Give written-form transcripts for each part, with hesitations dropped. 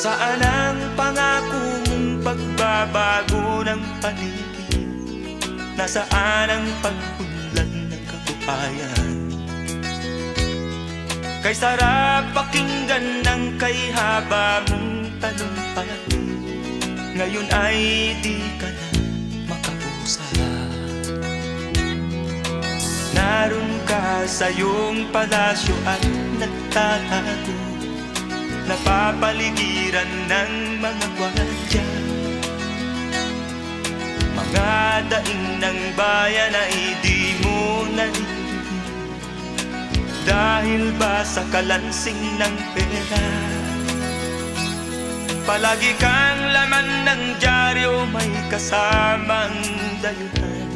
Nasaan ang pangako mong pagbabago ng paligid? Nasaan ang pag-unlad ng kabuhayan? Kay sarap pakinggan ng kay haba mong talumpati, ngayon ay di ka na makausap. Naroon ka sa iyong palasyo at nagtatago, napapaligiran ng mga gwardiya. Mga daing ng bayan ay di mo naririnig, dahil ba sa kalansing ng pera? Palagi kang laman ng dyaryo, may kasamang dayuhan.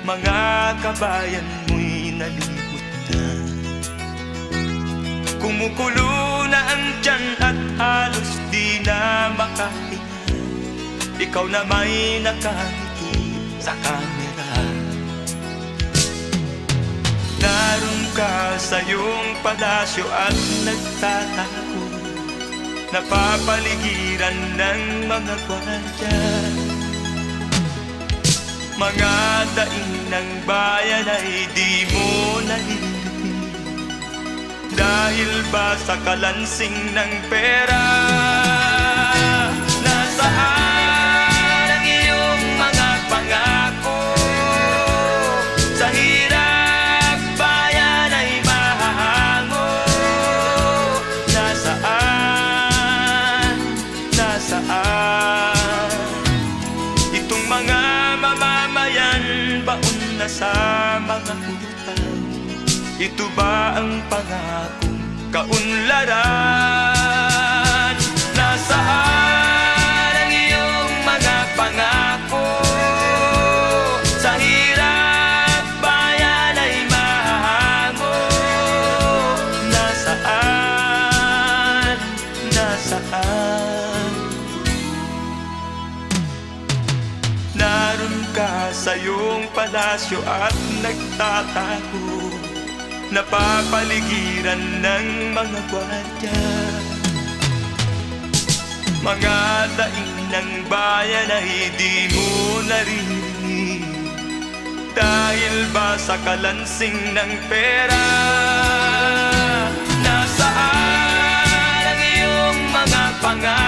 Mga kabayan mo'y nalimot na, kumukulo na ang tiyan at halos di na makahinga. Ikaw na may nakangiti sa kamera. Naroon ka sa iyong palasyo at nagtatago, napapaligiran ng mga gwardiya. Mga daing ng bayan ay di mo naririnig, dahil ba sa kalansing ng pera? Nasaan ang iyong mga pangako? Sa hirap bayan ay mahahango. Nasaan, nasaan itong mga mamamayan, baon na sa mga utang? Ito ba ang pangakong kaunlaran? Nasaan ang iyong mga pangako? Sa hirap bayan ay mahahango. Nasaan, nasaan? Naroon ka sa iyong palasyo at nagtatago, napapaligiran ng mga gwardiya. Mga daing ng bayan ay di mo naririnig, dahil ba sa kalansing ng pera? Nasaan ang iyong mga pangako?